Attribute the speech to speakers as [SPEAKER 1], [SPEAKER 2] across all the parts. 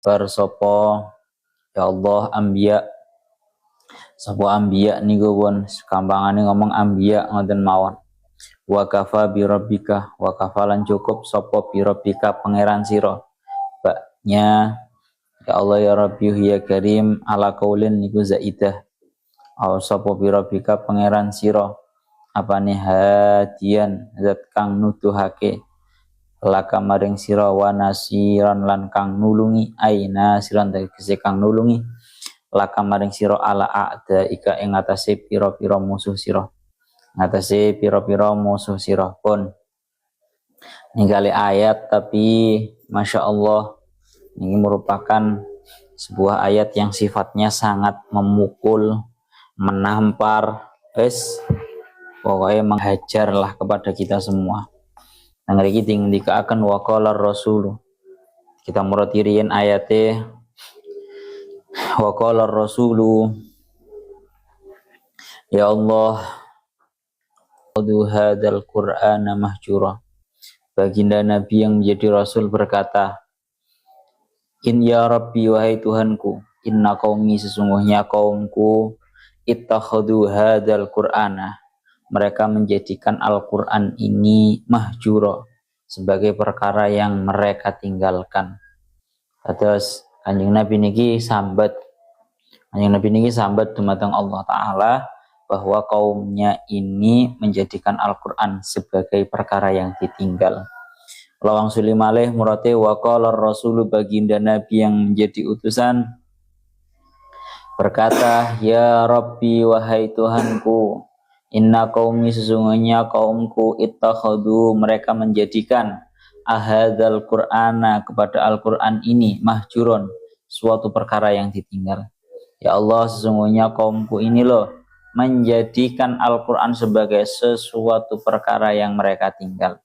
[SPEAKER 1] Sapa ya Allah anbiya sapa anbiya niku pun gampangane ngomong anbiya ngoten mawon. Wa kafa bi rabbika wa kafalan cukup sapa bi rabbika pangeran sira. Baknya ya Allah ya Rabbi ya Karim ala qaulin niku zaidah. Aw sapa bi rabbika pangeran sira apane hadian zat kang nuduhake laka maring sira wa nasiran lan kang nulungi aina siran tegese kang nulungi laka maring sira ala a'da ika ing atase pira-pira musuh sira ngatasi pira-pira musuh sira pun ningali ayat tapi Masya Allah ini merupakan sebuah ayat yang sifatnya sangat memukul menampar pokoknya menghajar lah kepada kita semua. Nang iki dikaaken waqala rasul. Kita muratirin ayate waqala rasulu ya Allah qadu hadzal qur'ana mahjura. Baginda Nabi yang menjadi rasul berkata, In ya Rabbi wahai Tuhanku, inna qaumi sesungguhnya kaumku ittakhadhu hadzal qur'ana. Mereka menjadikan Al-Quran ini mahjura sebagai perkara yang mereka tinggalkan. Terus Kanjeng Nabi niki sambat dumateng Allah Ta'ala bahwa kaumnya ini menjadikan Al-Quran sebagai perkara yang ditinggal. Lawang sulimaleh murate waqala rasulu baginda Nabi yang menjadi utusan berkata, Ya Rabbi wahai Tuhanku, Inna qaumi sesungguhnya kaumku ittakhadhu mereka menjadikan ahadzal qur'ana kepada Al-Qur'an ini mahjurun suatu perkara yang ditinggal. Ya Allah sesungguhnya kaumku ini loh menjadikan Al-Qur'an sebagai sesuatu perkara yang mereka tinggal.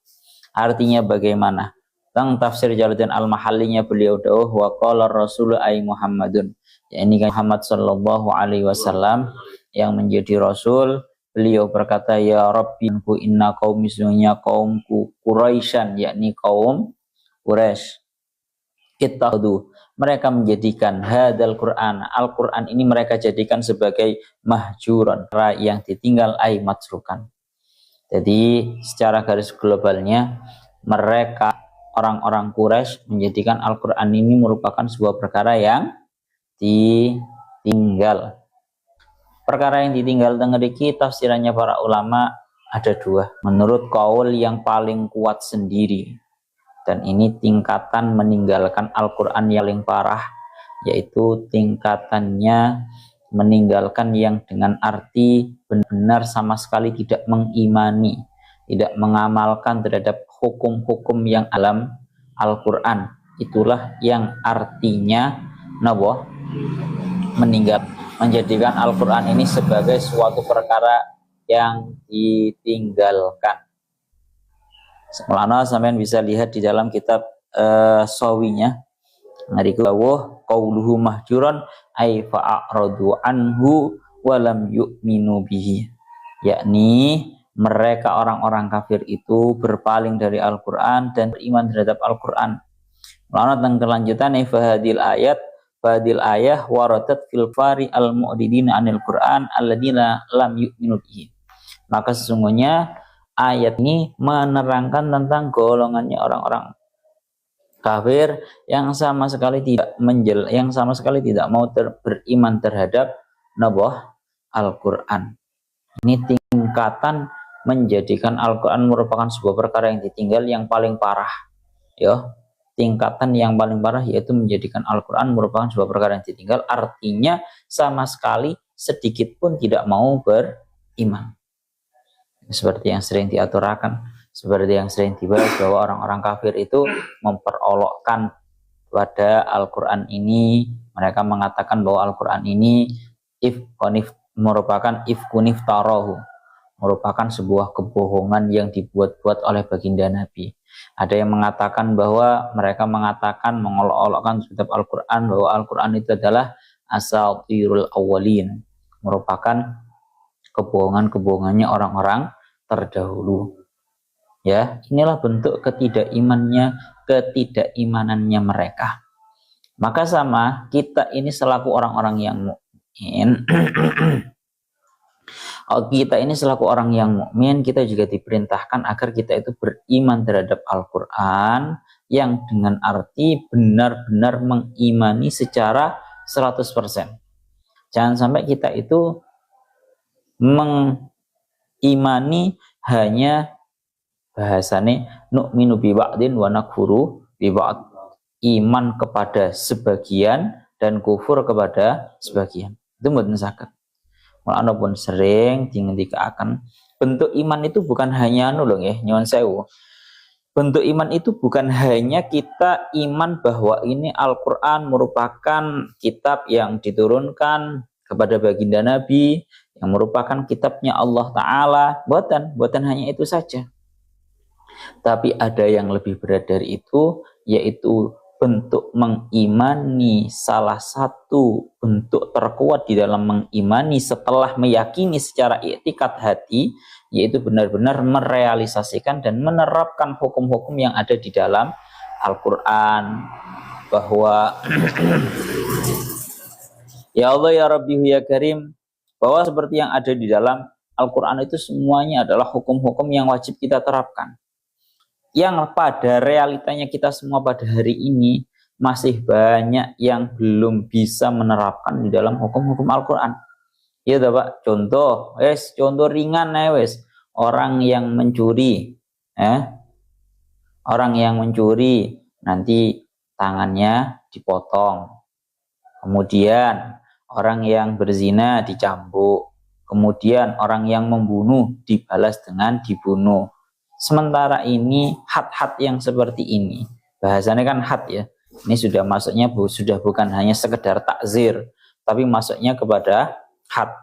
[SPEAKER 1] Artinya bagaimana? Teng tafsir Jalaluddin Al-Mahallinya beliau dawuh wa qala rasul ay Muhammadun. Ya ini kan Muhammad sallallahu alaihi wasallam yang menjadi rasul. Beliau berkata, Ya Rabbi inna qaumi sesungguhnya kaumku Quraisyan, yakni kaum Quraisy. Ittakhadhu mereka menjadikan hadzal Qur'an, Al-Qur'an ini mereka jadikan sebagai mahjuran, yang ditinggal ay matsrukan. Jadi secara garis globalnya mereka orang-orang Quraisy menjadikan Al-Qur'an ini merupakan sebuah perkara yang ditinggal. Perkara yang ditinggal tengeriki tafsirannya para ulama ada dua. Menurut qaul yang paling kuat sendiri, dan ini tingkatan meninggalkan Al-Quran yang paling parah, yaitu tingkatannya meninggalkan yang dengan arti benar sama sekali tidak mengimani, tidak mengamalkan terhadap hukum-hukum yang alam Al-Quran. Itulah yang artinya meninggal, menjadikan Al-Quran ini sebagai suatu perkara yang ditinggalkan. Semalana sampean bisa lihat di dalam kitab Sawinya. Ngariku dawuh qauluhu mahjuran ay fa'aradu anhu wa lam yu'minu bihi. Yakni mereka orang-orang kafir itu berpaling dari Al-Quran dan beriman terhadap Al-Quran. Lalu tentang kelanjutan Fadil ayah waradat fil fari al-mu'ridina anil Qur'an alladzina lam yu'minu bihi. Maka sesungguhnya ayat ini menerangkan tentang golongannya orang-orang kafir yang sama sekali tidak mau beriman terhadap Al-Quran. Ini tingkatan menjadikan Al-Quran merupakan sebuah perkara yang ditinggal yang paling parah. Ya. Tingkatan yang paling parah yaitu menjadikan Al-Quran merupakan sebuah perkara yang ditinggal, artinya sama sekali sedikit pun tidak mau beriman. Seperti yang sering diaturakan, seperti yang sering dibahas bahwa orang-orang kafir itu memperolokkan pada Al-Quran ini. Mereka mengatakan bahwa Al-Quran ini merupakan ifkunif tarohu, merupakan sebuah kebohongan yang dibuat-buat oleh baginda Nabi. Ada yang mengatakan bahwa mereka mengolok-olokkan kitab Al-Quran bahwa Al-Quran itu adalah asatirul awwalin, merupakan kebohongannya orang-orang terdahulu. Ya, inilah bentuk ketidakimanannya mereka. Maka sama kita ini selaku orang-orang yang mukmin, kita ini selaku orang yang mukmin, kita juga diperintahkan agar kita itu beriman terhadap Al-Quran yang dengan arti benar-benar mengimani secara 100%. Jangan sampai kita itu mengimani hanya bahasane nu'minu biwa'din wa nakfuru biwa'd, iman kepada sebagian dan kufur kepada sebagian. Itu mboten saged. Mulane pun sering dingendikaken bentuk iman itu bukan hanya nyuwun sewu. Bentuk iman itu bukan hanya kita iman bahwa ini Al-Qur'an merupakan kitab yang diturunkan kepada baginda Nabi, yang merupakan kitabnya Allah Ta'ala. Buatan hanya itu saja. Tapi ada yang lebih berat dari itu, yaitu bentuk mengimani, salah satu bentuk terkuat di dalam mengimani setelah meyakini secara i'tikad hati, yaitu benar-benar merealisasikan dan menerapkan hukum-hukum yang ada di dalam Al-Quran. Bahwa ya Allah ya Rabbi ya Karim, bahwa seperti yang ada di dalam Al-Quran itu semuanya adalah hukum-hukum yang wajib kita terapkan, yang pada realitanya kita semua pada hari ini masih banyak yang belum bisa menerapkan di dalam hukum-hukum Al-Quran. Ya Pak, contoh ringan orang yang mencuri, orang yang mencuri nanti tangannya dipotong, kemudian orang yang berzina dicambuk, kemudian orang yang membunuh dibalas dengan dibunuh. Sementara ini had-had yang seperti ini, bahasanya kan had ya, ini sudah masuknya sudah bukan hanya sekedar takzir, tapi masuknya kepada had.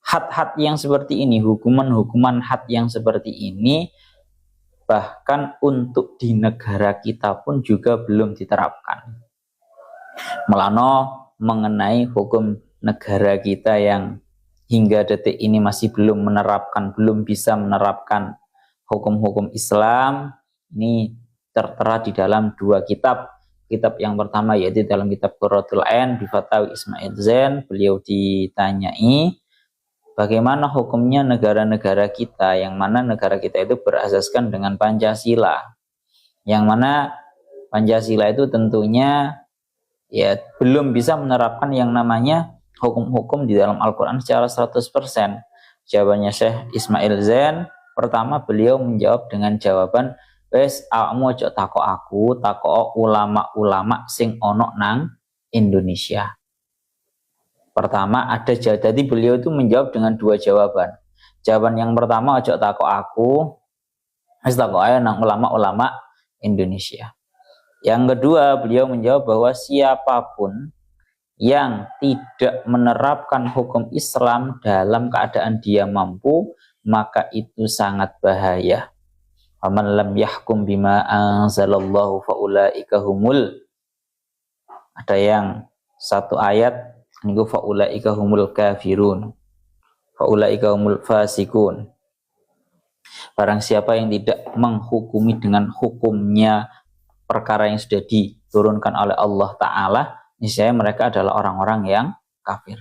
[SPEAKER 1] Had-had yang seperti ini, hukuman-hukuman had yang seperti ini, bahkan untuk di negara kita pun juga belum diterapkan. Melano mengenai hukum negara kita yang hingga detik ini masih belum bisa menerapkan hukum-hukum Islam, ini tertera di dalam dua kitab. Kitab yang pertama yaitu dalam kitab Qurratul Ain bi Fatawi Ismail Zain. Beliau ditanyai bagaimana hukumnya negara-negara kita, yang mana negara kita itu berasaskan dengan Pancasila, yang mana Pancasila itu tentunya ya belum bisa menerapkan yang namanya hukum-hukum di dalam Al-Quran secara 100%. Jawabannya Syekh Ismail Zain, pertama beliau menjawab dengan jawaban, awakmu aja takok aku, takok ulama-ulama sing ono nang Indonesia. Pertama ada jadi beliau itu menjawab dengan dua jawaban. Jawaban yang pertama aja takok aku, takok ae nang ulama-ulama Indonesia. Yang kedua beliau menjawab bahwa siapapun yang tidak menerapkan hukum Islam dalam keadaan dia mampu, maka itu sangat bahaya. Faman lam yahkum bima anzalallahu faulaika humul, ada yang satu ayat niku faulaika humul kafirun, faulaika humul fasikun. Barang siapa yang tidak menghukumi dengan hukumnya perkara yang sudah diturunkan oleh Allah Ta'ala, niscaya mereka adalah orang-orang yang kafir.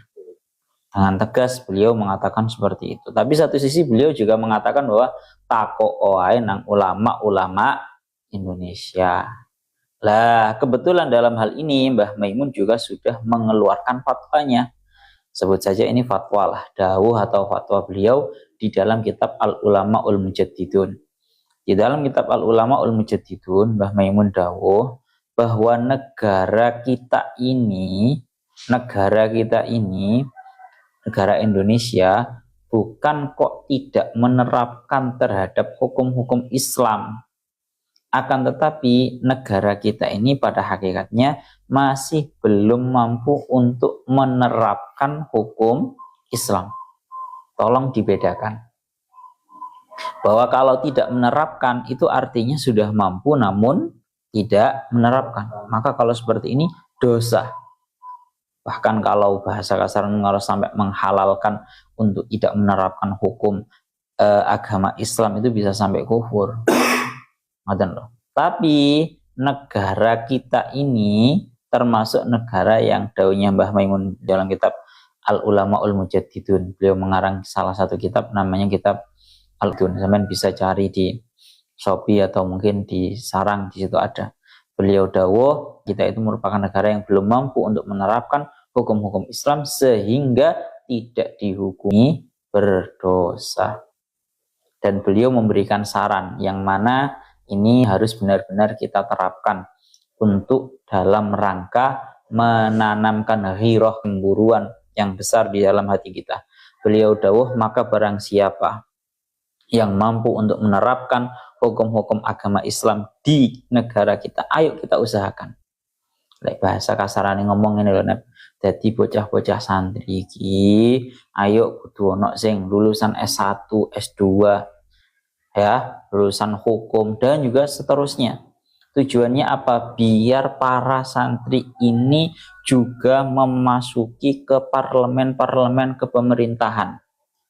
[SPEAKER 1] Dengan tegas beliau mengatakan seperti itu. Tapi satu sisi beliau juga mengatakan bahwa tako oai nang ulama-ulama Indonesia. Lah kebetulan dalam hal ini Mbah Maimun juga sudah mengeluarkan fatwanya. Sebut saja ini fatwa lah, dawuh atau fatwa beliau di dalam kitab Al-Ulama'ul Mujaddidun. Di dalam kitab Al-Ulama'ul Mujaddidun, Mbah Maimun dawuh bahwa negara Indonesia bukan kok tidak menerapkan terhadap hukum-hukum Islam, akan tetapi negara kita ini pada hakikatnya masih belum mampu untuk menerapkan hukum Islam. Tolong dibedakan bahwa kalau tidak menerapkan itu artinya sudah mampu namun tidak menerapkan. Maka kalau seperti ini dosa. Bahkan kalau bahasa kasar kalau sampai menghalalkan untuk tidak menerapkan hukum agama Islam itu bisa sampai kufur. Tapi negara kita ini termasuk negara yang dawuhnya Mbah Maimun dalam kitab Al Ulamaul Mujaddidun. Beliau mengarang salah satu kitab namanya kitab Al-Dun. Sampeyan bisa cari di Shopee atau mungkin di Sarang, di situ ada. Beliau dawuh, kita itu merupakan negara yang belum mampu untuk menerapkan hukum-hukum Islam sehingga tidak dihukumi berdosa. Dan beliau memberikan saran yang mana ini harus benar-benar kita terapkan untuk dalam rangka menanamkan ghirah kemburuan yang besar di dalam hati kita. Beliau dawuh, maka barang siapa yang mampu untuk menerapkan hukum-hukum agama Islam di negara kita, ayo kita usahakan. Lek bahasa kasarane ngomong ini lho, jadi bocah-bocah santri iki ayo kudu ono sing lulusan S1, S2 ya, lulusan hukum dan juga seterusnya. Tujuannya apa? Biar para santri ini juga memasuki ke parlemen-parlemen kepemerintahan.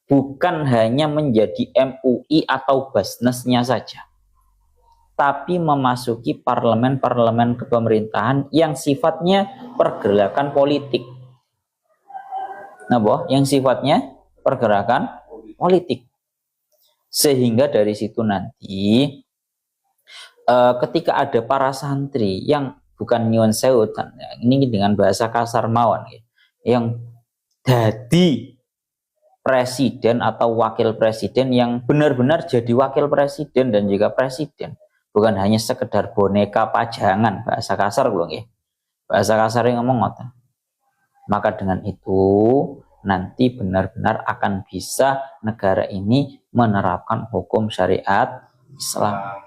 [SPEAKER 1] Bukan hanya menjadi MUI atau Basnesnya saja, tapi memasuki parlemen-parlemen kepemerintahan yang sifatnya pergerakan politik. Nah, yang sifatnya pergerakan politik. Sehingga dari situ nanti ketika ada para santri yang bukan nyuwun sewu, ini dengan bahasa kasar mawon, yang jadi presiden atau wakil presiden yang benar-benar jadi wakil presiden dan juga presiden, bukan hanya sekedar boneka pajangan, bahasa kasar belum ya, bahasa kasar yang ngomong ngoten. Maka dengan itu nanti benar-benar akan bisa negara ini menerapkan hukum syariat Islam.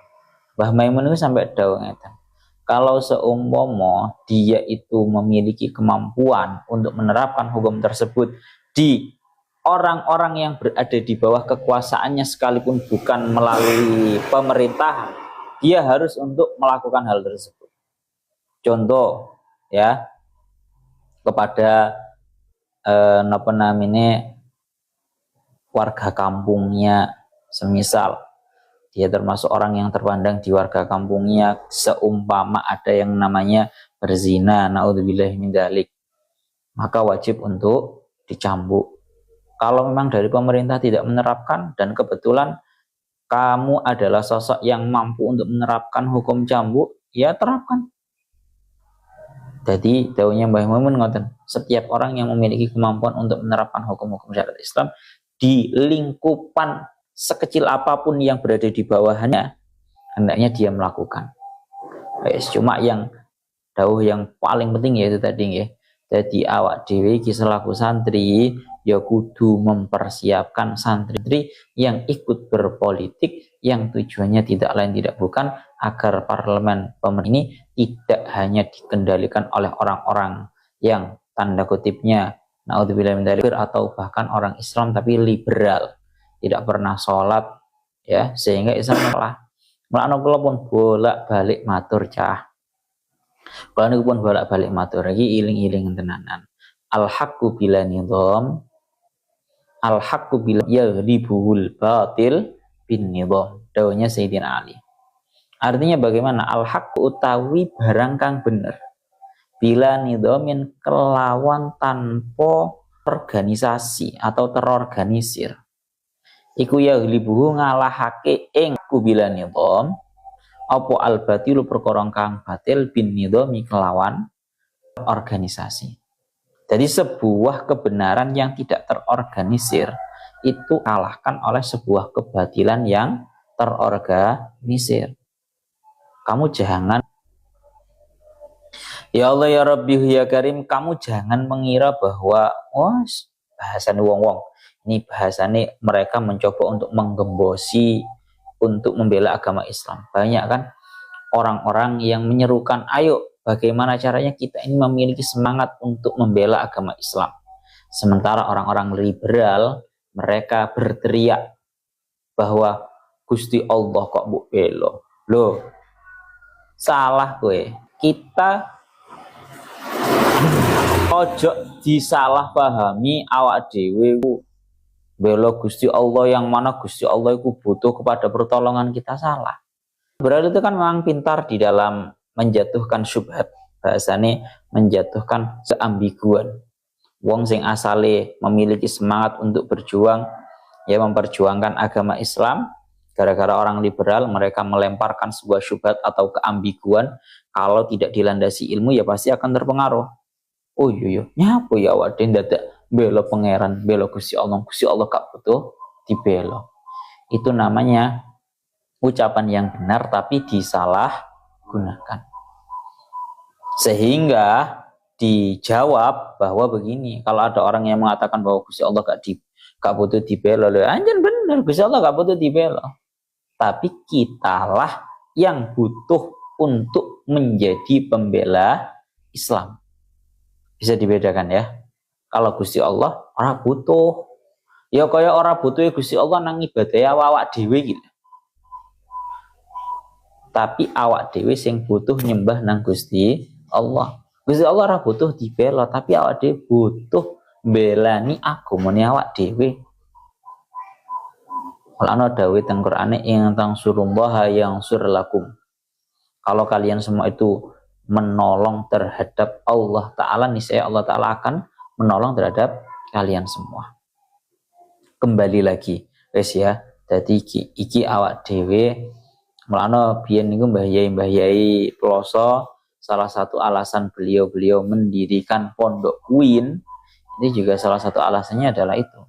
[SPEAKER 1] Mbah Maimun itu sampai dawuh ngeten, kalau seumpama dia itu memiliki kemampuan untuk menerapkan hukum tersebut di orang-orang yang berada di bawah kekuasaannya sekalipun bukan melalui pemerintahan, dia harus untuk melakukan hal tersebut. Contoh ya, kepada apa namanya warga kampungnya, semisal dia termasuk orang yang terpandang di warga kampungnya, seumpama ada yang namanya berzina, naudzubillah min dzalik, maka wajib untuk dicambuk. Kalau memang dari pemerintah tidak menerapkan dan kebetulan kamu adalah sosok yang mampu untuk menerapkan hukum cambuk, ya terapkan. Jadi dawuhnya Mbah Maimun ngoten, setiap orang yang memiliki kemampuan untuk menerapkan hukum-hukum syariat Islam di lingkupan sekecil apapun yang berada di bawahnya, hendaknya dia melakukan. Cuma yang dawuh yang paling penting yaitu tadi ya. Jadi awak dhewe iki selaku santri ya kudu mempersiapkan santri yang ikut berpolitik yang tujuannya tidak lain tidak bukan agar parlemen pemerintah ini tidak hanya dikendalikan oleh orang-orang yang tanda kutipnya naudzubillah min dzalik atau bahkan orang Islam tapi liberal, tidak pernah sholat ya, sehingga Islam kalah. Mulane kula pun bolak-balik matur cah. Kula niku pun bolak-balik matur iki iling-iling tenanan. Al haqqu bila nizam, al haqqu bila yaghlibul batil bin nizam. Dawuhnya Sayyidina Ali. Artinya bagaimana? Al haqqu utawi barang kang bener. Bila nizamin kelawan tanpa organisasi atau terorganisir. Iku yaghlibuhu ngalahake ing kubila nizam apa al batilu perkara kang batil bin nizami kelawan organisasi. Jadi sebuah kebenaran yang tidak terorganisir itu kalahkan oleh sebuah kebatilan yang terorganisir. Kamu jangan, ya Allah ya Rabbi ya Karim, kamu jangan mengira bahwa bahasane wong-wong ini bahasanya mereka mencoba untuk menggembosi untuk membela agama Islam. Banyak kan orang-orang yang menyerukan, ayo bagaimana caranya kita ini memiliki semangat untuk membela agama Islam. Sementara orang-orang liberal mereka berteriak bahwa Gusti Allah kok mbok bela. Loh, salah gue. Kita ojo disalahpahami awak dhewe bela Gusti Allah, yang mana Gusti Allah itu butuh kepada pertolongan kita, salah. Berarti itu kan memang pintar di dalam menjatuhkan syubhat. bahasane menjatuhkan keambiguan. Wong sing asale memiliki semangat untuk berjuang, ya memperjuangkan agama Islam, gara-gara orang liberal mereka melemparkan sebuah syubhat atau keambiguan, kalau tidak dilandasi ilmu ya pasti akan terpengaruh. Oh iya, nyapa ya awake dadak bela pangeran, bela Gusti Allah gak butuh dibela. Itu namanya ucapan yang benar tapi disalah gunakan. Sehingga dijawab bahwa begini, kalau ada orang yang mengatakan bahwa Gusti Allah gak butuh dibela, anjen bener Gusti Allah gak butuh dibela. Tapi kitalah yang butuh untuk menjadi pembela Islam. Bisa dibedakan ya. Kalau Gusti Allah ora butuh. Ya kaya ora butuh Gusti Allah nang ibadah awak dhewe gitu. Tapi awak dhewe sing butuh nyembah nang Gusti Allah. Gusti Allah ora butuh dibela, tapi awak dhewe butuh belani agamane awak dhewe. Ana dawuh teng Qur'ane ing tansurullaha yansur lakum. Kalau kalian semua itu menolong terhadap Allah Ta'ala, niscaya Allah Ta'ala akan menolong terhadap kalian semua. Kembali lagi, guys ya. Jadi iki awak dhewe mulane biyen niku Mbah Yai Ploso, salah satu alasan beliau mendirikan Pondok Uin, ini juga salah satu alasannya adalah itu.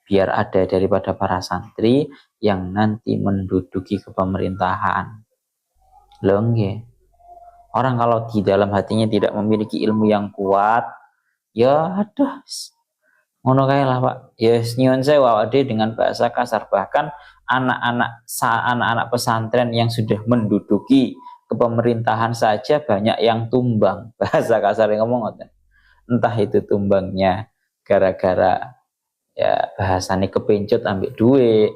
[SPEAKER 1] Biar ada daripada para santri yang nanti menduduki kepemerintahan. Loh nggih. Orang kalau di dalam hatinya tidak memiliki ilmu yang kuat, ya aduh, ngono kae lah Pak. Ya nyuwun sewu awake dengan bahasa kasar, bahkan anak-anak pesantren yang sudah menduduki kepemerintahan saja banyak yang tumbang. Bahasa kasar yang ngomong ngoten. Entah itu tumbangnya gara-gara ya bahasane kepencut ambil duit,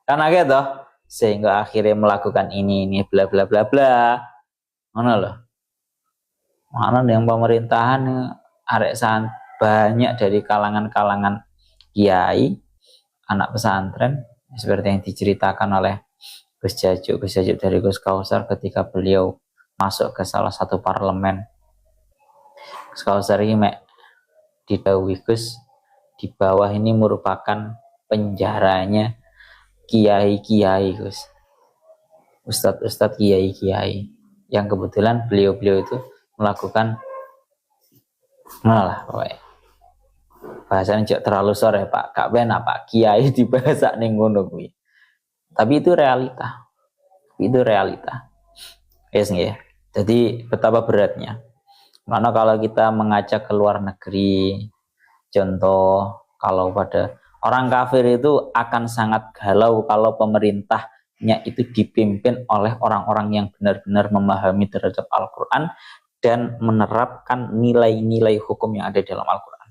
[SPEAKER 1] kan akeh toh, sehingga akhirnya melakukan ini bla bla bla bla. Mana loh? Mana yang pemerintahan arek banyak dari kalangan kiai, anak pesantren seperti yang diceritakan oleh Gus Jajuk dari Gus Kausar ketika beliau masuk ke salah satu parlemen. Gus Kausar ini didhawuhi Gus, di bawah ini merupakan penjaranya kiai-kiai Gus, ustadz-ustadz kiai-kiai yang kebetulan beliau itu melakukan malah pokoknya bahasanya terlalu sore Pak, gak benar Pak kiai dibahasa ning ngono kuwi. Tapi itu realita. Yes nggih. Jadi betapa beratnya. Karena kalau kita mengajak ke luar negeri, contoh kalau pada orang kafir itu akan sangat galau kalau pemerintahnya itu dipimpin oleh orang-orang yang benar-benar memahami terhadap Al-Quran dan menerapkan nilai-nilai hukum yang ada dalam Al-Quran.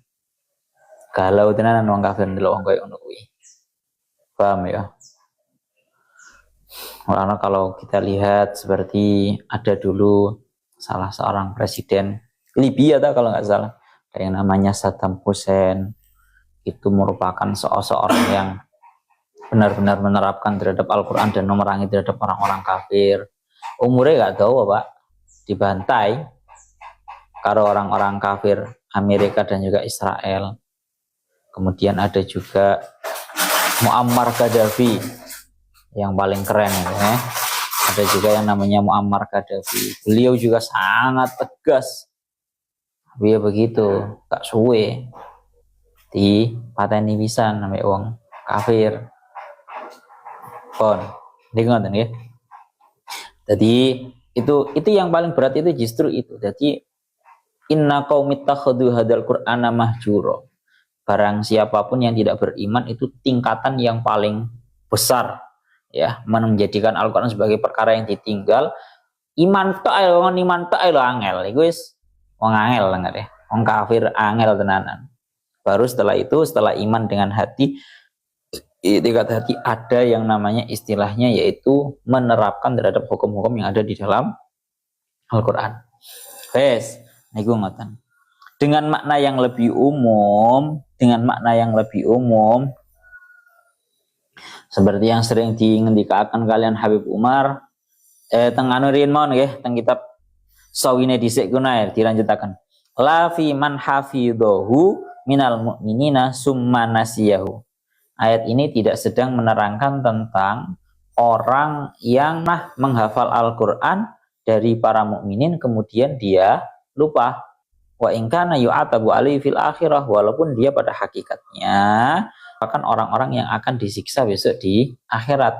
[SPEAKER 1] Galau tenan wong kafir ndelok wong koyo ngono kuwi. Paham ya? Karena kalau kita lihat seperti ada dulu salah seorang presiden Libya kalau nggak salah, yang namanya Saddam Hussein, itu merupakan seorang yang benar-benar menerapkan terhadap Al-Quran dan memerangi terhadap orang-orang kafir. Umurnya nggak tahu Pak, dibantai karo orang-orang kafir Amerika dan juga Israel. Kemudian ada juga Muammar Gaddafi yang paling keren ya. Ada juga yang namanya Muammar Gaddafi. Beliau juga sangat tegas. Dia begitu, gak suwe di pateni pisan namanya wong kafir. Pon, dengar ya. Jadi itu yang paling berat itu justru itu. Jadi inna qaumit takhadhu hadzal qur'ana mahjura. Barang siapapun yang tidak beriman itu tingkatan yang paling besar ya, menjadikan Al-Qur'an sebagai perkara yang ditinggal. Iman tok ae lho angel. Iku wis wong angel lah ya. Wong kafir angel tenanan. Baru setelah itu, setelah iman dengan hati, tingkat hati ada yang namanya istilahnya yaitu menerapkan terhadap hukum-hukum yang ada di dalam Al-Quran. Wes, niku ngoten. Dengan makna yang lebih umum, seperti yang sering diingendikaken kalian Habib Umar, teng anu riyen mon nggih, teng kitab Sawine dhisik kunae dilanjutaken. La fi man hafidhahu minal mu'minina summa nasiyahu. Ayat ini tidak sedang menerangkan tentang orang yang menghafal Al-Qur'an dari para mukminin kemudian dia lupa. Wa in kana yu'atabu alaihi fil akhirah, walaupun dia pada hakikatnya bahkan orang-orang yang akan disiksa besok di akhirat.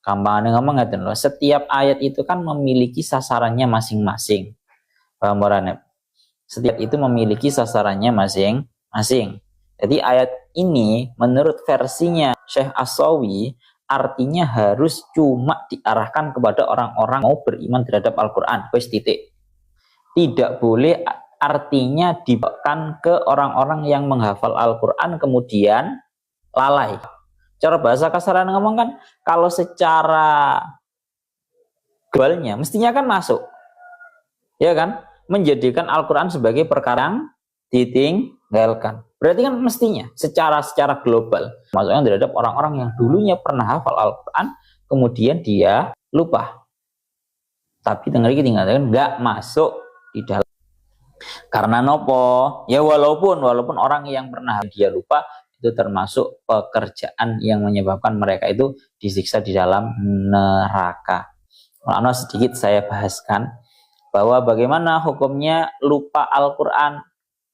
[SPEAKER 1] Gampangane ngomong ngaten lho, setiap ayat itu kan memiliki sasarannya masing-masing. Paham ora? Setiap itu memiliki sasarannya masing-masing. Jadi ayat ini menurut versinya Syekh As-Sawi artinya harus cuma diarahkan kepada orang-orang mau beriman terhadap Al-Qur'an. Wes titik. Tidak boleh artinya dibawakan ke orang-orang yang menghafal Al-Qur'an kemudian lalai. Cara bahasa kasaran ngomong kan, kalau secara globalnya mestinya kan masuk. Ya kan? Menjadikan Al-Qur'an sebagai perkara yang ditinggalkan. Berarti kan mestinya secara global masuknya terhadap orang-orang yang dulunya pernah hafal Al-Qur'an kemudian dia lupa. Tapi dengar iki tinggalkan enggak masuk di dalam. Karena nopo? Ya walaupun orang yang pernah dia lupa itu termasuk pekerjaan yang menyebabkan mereka itu disiksa di dalam neraka. Nah, sedikit saya bahaskan bahwa bagaimana hukumnya lupa Al-Qur'an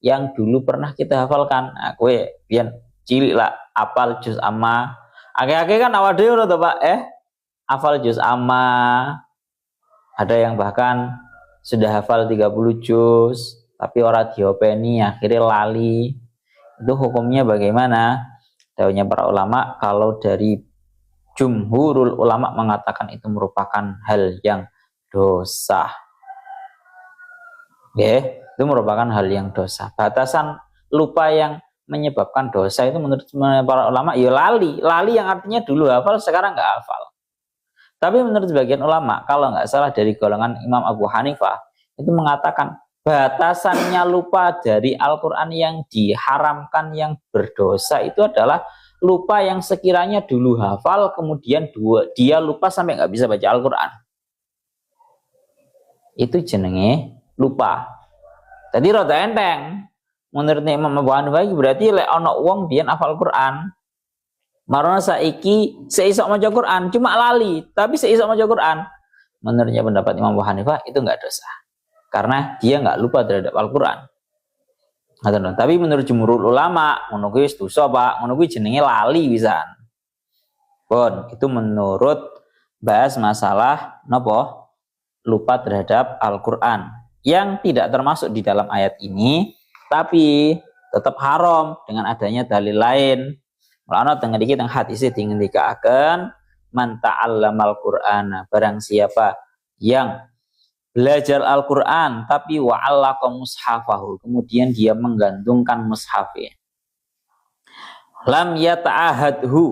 [SPEAKER 1] yang dulu pernah kita hafalkan. Nah, kowe biyen cilik lah hafal juz amma. Akeh-akeh kan awak dhewe to, Pak, hafal juz amma. Ada yang bahkan sudah hafal 30 juz tapi ora diopeni akhirnya lali. Itu hukumnya bagaimana? Dawuhnya para ulama, kalau dari jumhurul ulama mengatakan itu merupakan hal yang dosa. Itu merupakan hal yang dosa. Batasan lupa yang menyebabkan dosa itu menurut para ulama ya lali yang artinya dulu hafal sekarang nggak hafal. Tapi menurut sebagian ulama, kalau nggak salah dari golongan Imam Abu Hanifah, itu mengatakan batasannya lupa dari Al-Qur'an yang diharamkan yang berdosa itu adalah lupa yang sekiranya dulu hafal kemudian dia lupa sampai nggak bisa baca Al-Qur'an. Itu jenenge lupa. Tadi rada enteng. Menurut Imam Abu Hanifah berarti lek ana wong biyen hafal Qur'an, marana saiki seisok maca Qur'an cuma lali, tapi seisok maca Qur'an. Menurutnya pendapat Imam Abu Hanifah itu enggak dosa. Karena dia enggak lupa terhadap Al-Qur'an. Tapi menurut jumhurul ulama, ngono kuwi wis dosa, Pak. Ngono kuwi jenenge lali pisan. Pun, itu menurut bahas masalah napa? Lupa terhadap Al-Qur'an. Yang tidak termasuk di dalam ayat ini, tapi tetap haram dengan adanya dalil lain. Mulane teng niki teng hadis dingendikaken man ta'allamal Qur'ana, barang siapa yang belajar Al-Qur'an tapi wa'allaqa mushafahu, kemudian dia menggantungkan mushafnya, lam yata'ahadhu,